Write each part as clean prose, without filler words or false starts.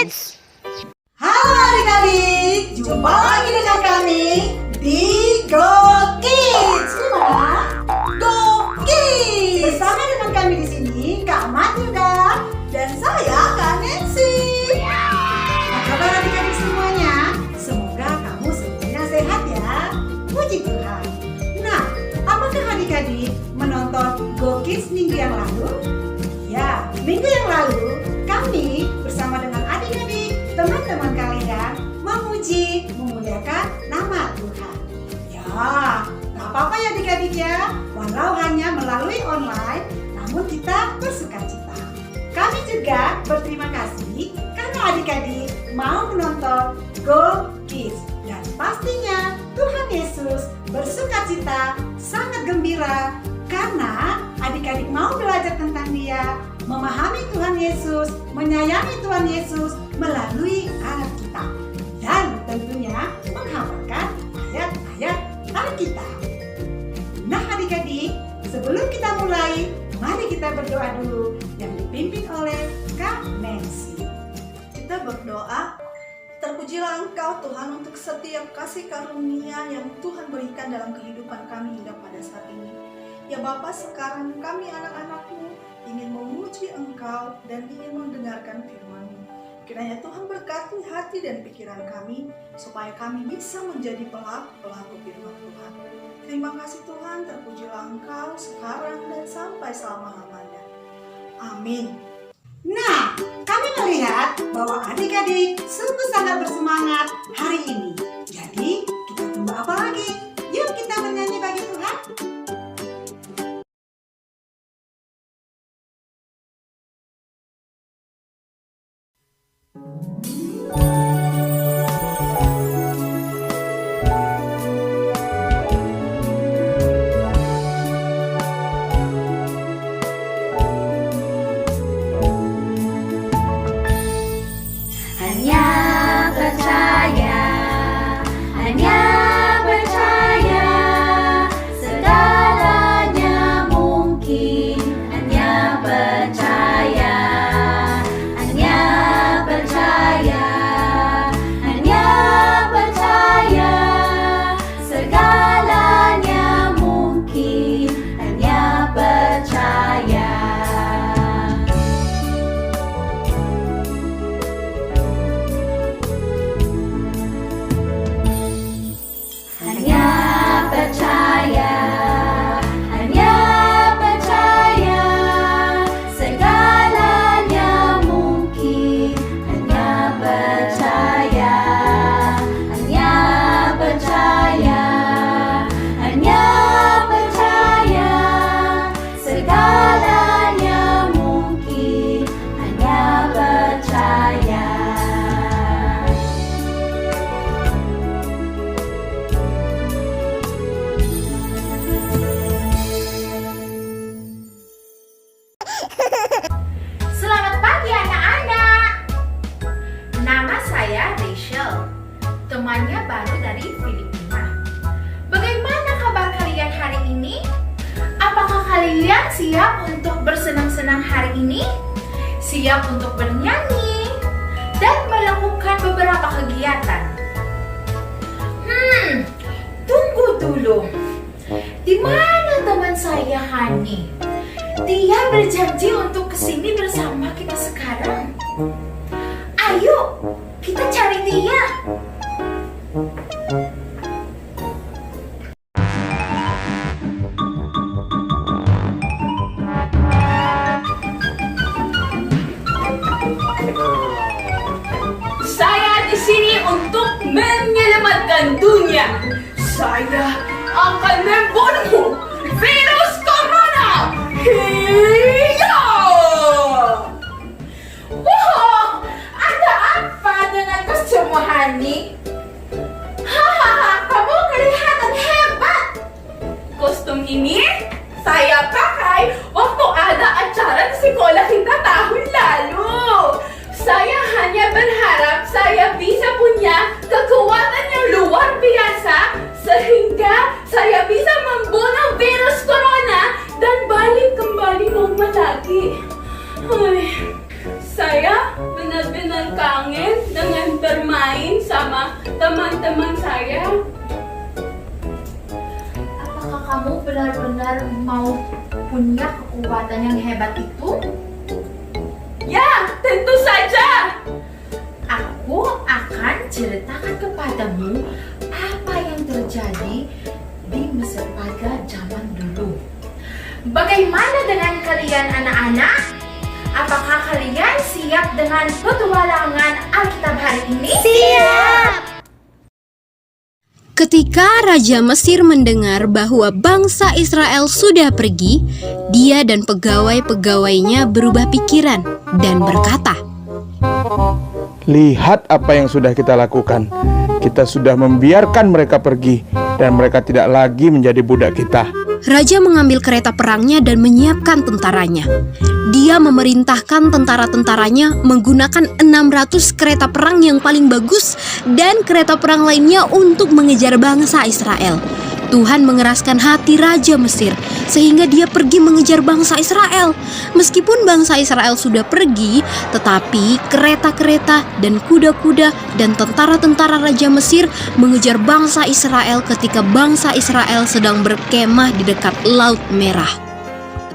Kids. Halo adik-adik, jumpa lagi dengan kami di Go Kids. Gimana? Go Kids. Bersama dengan kami di sini Kak Matilda dan saya Kak Nancy. Apa kabar adik-adik semuanya? Semoga kamu semuanya sehat ya. Puji Tuhan. Nah, apakah adik-adik menonton Go Kids minggu yang lalu? Ya, minggu yang lalu kami bersama dengan adik-adik, teman-teman kalian memuji, memuliakan nama Tuhan. Ya, gak apa-apa ya adik-adik ya, walau hanya melalui online, namun kita bersuka cita. Kami juga berterima kasih karena adik-adik mau menonton Go Kids. Dan pastinya Tuhan Yesus bersuka cita, sangat gembira karena adik-adik mau belajar tentang Dia, memahami Tuhan Yesus, menyayangi Tuhan Yesus melalui Alkitab, dan tentunya menghafalkan ayat-ayat Alkitab. Nah adik-adik, sebelum kita mulai, mari kita berdoa dulu yang dipimpin oleh Kak Nancy. Kita berdoa. Terpujilah Engkau Tuhan untuk setiap kasih karunia yang Tuhan berikan dalam kehidupan kami hingga pada saat ini. Ya Bapa, sekarang kami anak-anak-Mu ingin memuji Engkau dan ingin mendengarkan firman-Mu. Kiranya Tuhan berkati hati dan pikiran kami supaya kami bisa menjadi pelaku firman Tuhan. Terima kasih Tuhan, terpujilah Engkau sekarang dan sampai selama-lamanya. Amin. Nah, kami melihat bahwa adik-adik sungguh sangat bersemangat hari ini. Jadi, kita tunggu apa lagi? Yuk kita bernyanyi bagi Tuhan. Selamat pagi anak-anak. Nama saya Rachel, temannya baru dari Filipina. Bagaimana kabar kalian hari ini? Apakah kalian siap untuk bersenang-senang hari ini? Siap untuk bernyanyi dan melakukan beberapa kegiatan? Tunggu dulu. Di mana teman saya Hani? Dia berjanji untuk kesini bersama kita sekarang. Ayo, kita cari dia. Saya di sini untuk menyelamatkan dunia. Saya akan membunuh virus corona. Hiya! Wow, ada apa dengan kostum Hani? Hahaha, kamu kelihatan hebat. Kostum ini saya pakai waktu ada acara di sekolah kita tahun lalu. Saya hanya berharap saya bisa punya kekuatan yang luar biasa sehingga saya bisa membunuh virus corona dan balik kembali normal lagi. Saya benar benar-benar kangen dengan bermain sama teman-teman saya. Apakah kamu benar-benar mau punya kekuatan yang hebat itu? Ya, tentu saja. Aku akan ceritakan kepadamu apa yang terjadi di Mesir pada zaman dulu. Bagaimana dengan kalian anak-anak? Apakah kalian siap dengan petualangan Alkitab hari ini? Siap! Ketika Raja Mesir mendengar bahwa bangsa Israel sudah pergi, dia dan pegawai-pegawainya berubah pikiran dan berkata, "Lihat apa yang sudah kita lakukan. Kita sudah membiarkan mereka pergi dan mereka tidak lagi menjadi budak kita." Raja mengambil kereta perangnya dan menyiapkan tentaranya. Dia memerintahkan tentara-tentaranya menggunakan 600 kereta perang yang paling bagus dan kereta perang lainnya untuk mengejar bangsa Israel. Tuhan mengeraskan hati Raja Mesir sehingga dia pergi mengejar bangsa Israel. Meskipun bangsa Israel sudah pergi, tetapi kereta-kereta dan kuda-kuda dan tentara-tentara Raja Mesir mengejar bangsa Israel ketika bangsa Israel sedang berkemah di dekat Laut Merah.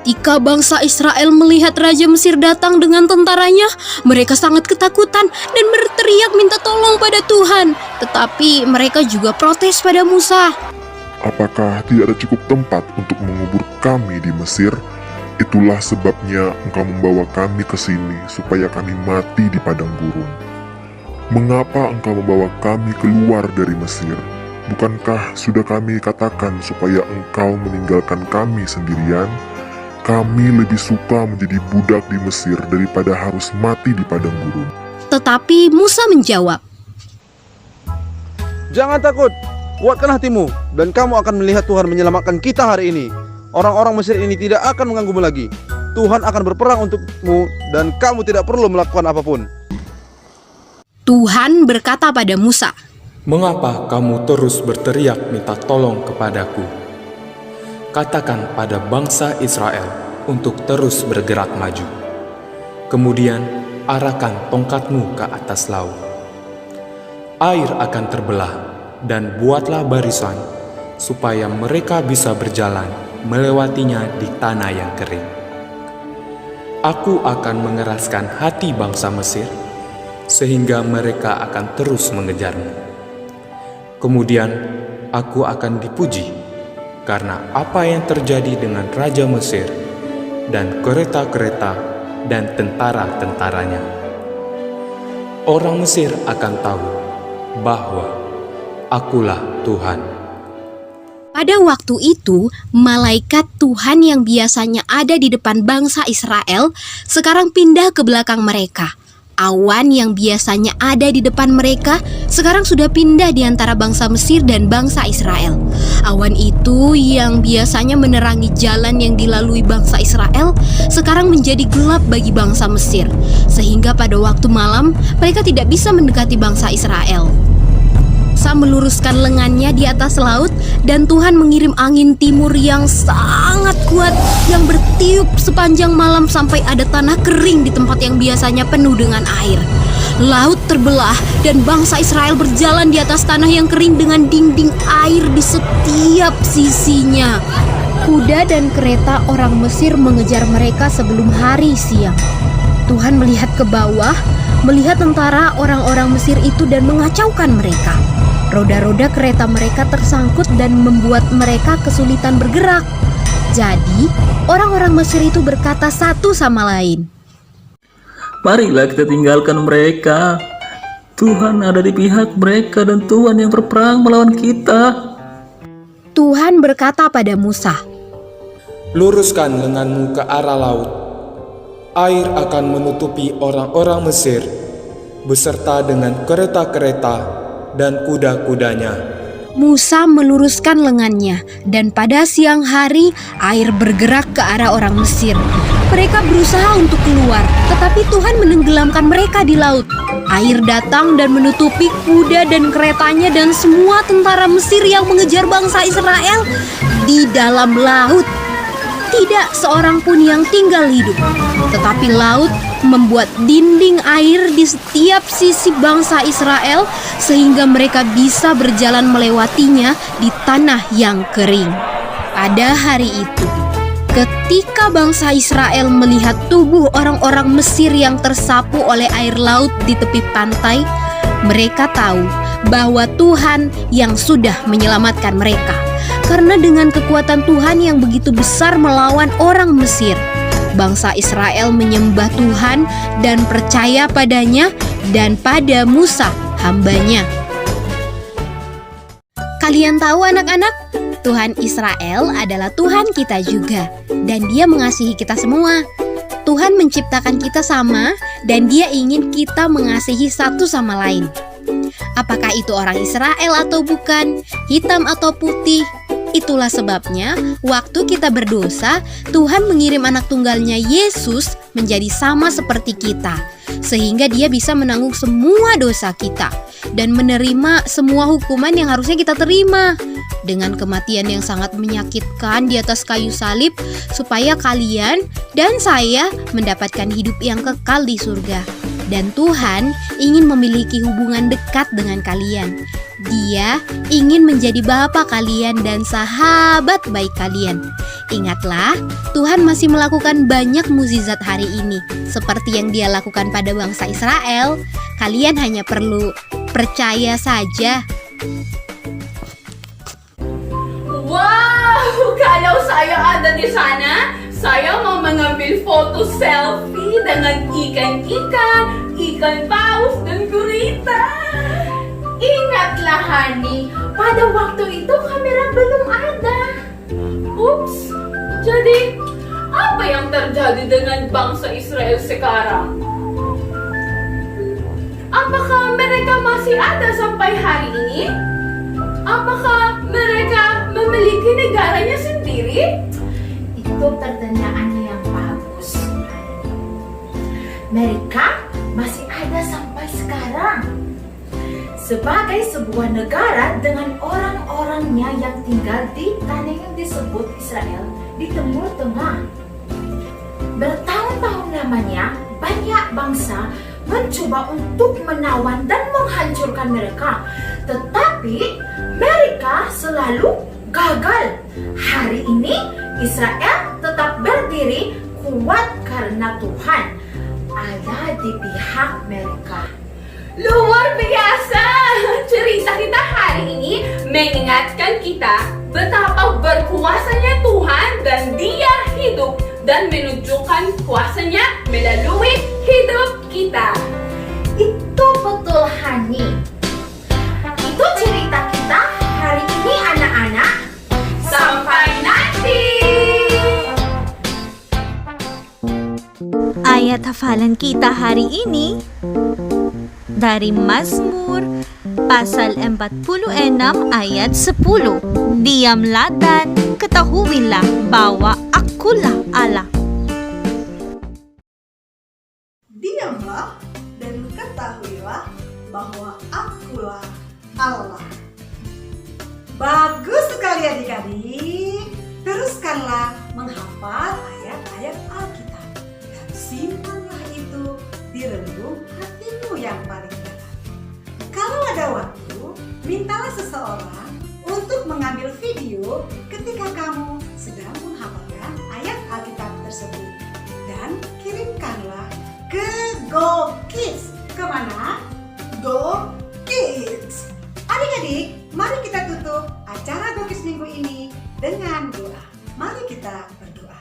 Ketika bangsa Israel melihat Raja Mesir datang dengan tentaranya, mereka sangat ketakutan dan berteriak minta tolong pada Tuhan. Tetapi mereka juga protes pada Musa. Apakah tidak ada cukup tempat untuk mengubur kami di Mesir? Itulah sebabnya engkau membawa kami ke sini supaya kami mati di padang gurun. Mengapa engkau membawa kami keluar dari Mesir? Bukankah sudah kami katakan supaya engkau meninggalkan kami sendirian? Kami lebih suka menjadi budak di Mesir daripada harus mati di padang gurun. Tetapi Musa menjawab, "Jangan takut, kuatkan hatimu, dan kamu akan melihat Tuhan menyelamatkan kita hari ini. Orang-orang Mesir ini tidak akan mengganggumu lagi. Tuhan akan berperang untukmu, dan kamu tidak perlu melakukan apapun." Tuhan berkata pada Musa, "Mengapa kamu terus berteriak minta tolong kepadaku? Katakan pada bangsa Israel untuk terus bergerak maju. Kemudian arahkan tongkatmu ke atas laut. Air akan terbelah dan buatlah barisan supaya mereka bisa berjalan melewatinya di tanah yang kering. Aku akan mengeraskan hati bangsa Mesir sehingga mereka akan terus mengejarmu. Kemudian aku akan dipuji karena apa yang terjadi dengan Raja Mesir dan kereta-kereta dan tentara-tentaranya. Orang Mesir akan tahu bahwa akulah Tuhan." Pada waktu itu, malaikat Tuhan yang biasanya ada di depan bangsa Israel sekarang pindah ke belakang mereka. Awan yang biasanya ada di depan mereka sekarang sudah pindah di antara bangsa Mesir dan bangsa Israel. Awan itu yang biasanya menerangi jalan yang dilalui bangsa Israel sekarang menjadi gelap bagi bangsa Mesir, sehingga pada waktu malam mereka tidak bisa mendekati bangsa Israel. Musa meluruskan lengannya di atas laut dan Tuhan mengirim angin timur yang sangat kuat yang bertiup sepanjang malam sampai ada tanah kering di tempat yang biasanya penuh dengan air. Laut terbelah dan bangsa Israel berjalan di atas tanah yang kering dengan dinding air di setiap sisinya. Kuda dan kereta orang Mesir mengejar mereka sebelum hari siang. Tuhan melihat ke bawah, melihat tentara orang-orang Mesir itu dan mengacaukan mereka. Roda-roda kereta mereka tersangkut dan membuat mereka kesulitan bergerak. Jadi, orang-orang Mesir itu berkata satu sama lain, "Marilah kita tinggalkan mereka. Tuhan ada di pihak mereka dan Tuhan yang berperang melawan kita." Tuhan berkata pada Musa, "Luruskan lenganmu ke arah laut. Air akan menutupi orang-orang Mesir beserta dengan kereta-kereta dan kuda-kudanya." Musa meluruskan lengannya dan pada siang hari air bergerak ke arah orang Mesir. Mereka berusaha untuk keluar, tetapi Tuhan menenggelamkan mereka di laut. Air datang dan menutupi kuda dan keretanya dan semua tentara Mesir yang mengejar bangsa Israel di dalam laut. Tidak seorang pun yang tinggal hidup, tetapi laut membuat dinding air di setiap sisi bangsa Israel sehingga mereka bisa berjalan melewatinya di tanah yang kering. Pada hari itu, ketika bangsa Israel melihat tubuh orang-orang Mesir yang tersapu oleh air laut di tepi pantai, mereka tahu bahwa Tuhan yang sudah menyelamatkan mereka. Karena dengan kekuatan Tuhan yang begitu besar melawan orang Mesir, bangsa Israel menyembah Tuhan dan percaya padanya dan pada Musa hambanya. Kalian tahu anak-anak, Tuhan Israel adalah Tuhan kita juga, dan Dia mengasihi kita semua. Tuhan menciptakan kita sama, dan Dia ingin kita mengasihi satu sama lain. Apakah itu orang Israel atau bukan, hitam atau putih? Itulah sebabnya waktu kita berdosa, Tuhan mengirim anak tunggalnya Yesus menjadi sama seperti kita, sehingga Dia bisa menanggung semua dosa kita dan menerima semua hukuman yang harusnya kita terima dengan kematian yang sangat menyakitkan di atas kayu salib, supaya kalian dan saya mendapatkan hidup yang kekal di surga. Dan Tuhan ingin memiliki hubungan dekat dengan kalian. Dia ingin menjadi bapa kalian dan sahabat baik kalian. Ingatlah, Tuhan masih melakukan banyak mukjizat hari ini, seperti yang Dia lakukan pada bangsa Israel. Kalian hanya perlu percaya saja. Wow, kalau saya ada di sana, saya mau mengambil foto selfie dengan ikan-ikan, ikan paus, dan gurita. Ingatlah Hani, pada waktu itu kamera belum ada. Ups, jadi apa yang terjadi dengan bangsa Israel sekarang? Apakah mereka masih ada sampai hari ini? Apakah mereka memiliki negaranya sendiri? Itu pertanyaan yang bagus. Mereka masih ada sampai sekarang sebagai sebuah negara dengan orang-orangnya yang tinggal di tanah yang disebut Israel di Timur Tengah. Bertahun-tahun lamanya banyak bangsa mencoba untuk menawan dan menghancurkan mereka, tetapi mereka selalu gagal. Hari ini Israel tetap berdiri kuat karena Tuhan ada di pihak mereka. Luar biasa! Cerita kita hari ini mengingatkan kita betapa berkuasanya Tuhan, dan Dia hidup dan menunjukkan kuasanya melalui hidup kita. Itu betul, Hani. Itu cerita kita hari ini, anak-anak. Sampai nanti! Ayat hafalan kita hari ini dari Mazmur pasal 46 ayat 10. Diamlah dan ketahuilah bahwa akulah Allah. Diamlah dan ketahuilah bahwa akulah Allah. Bagus sekali adik-adik. Teruskanlah menghafal ayat-ayat Alkitab dan simpanlah itu di relung hatimu yang paling dalam. Kalau ada waktu, mintalah seseorang untuk mengambil video ketika kamu sedang menghafalkan ayat Alkitab tersebut dan kirimkanlah ke Go Kids. Kemana? Go Kids. Adik-adik, mari kita tutup acara Go Kids minggu ini dengan doa. Mari kita berdoa.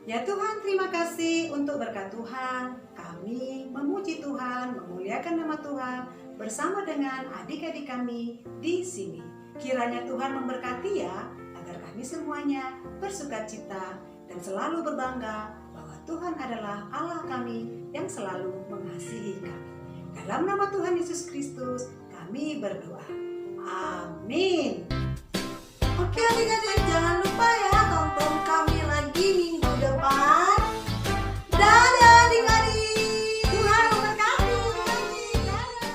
Ya Tuhan, terima kasih untuk berkat Tuhan. Kami memuji Tuhan, memuliakan nama Tuhan bersama dengan adik-adik kami di sini. Kiranya Tuhan memberkati ya, agar kami semuanya bersukacita dan selalu berbangga bahwa Tuhan adalah Allah kami yang selalu mengasihi kami. Dalam nama Tuhan Yesus Kristus kami berdoa. Amin. Oke adik-adik, jangan lupa ya tonton kami lagi minggu depan. Dadah adik-adik. Tuhan memberkati. Dadah.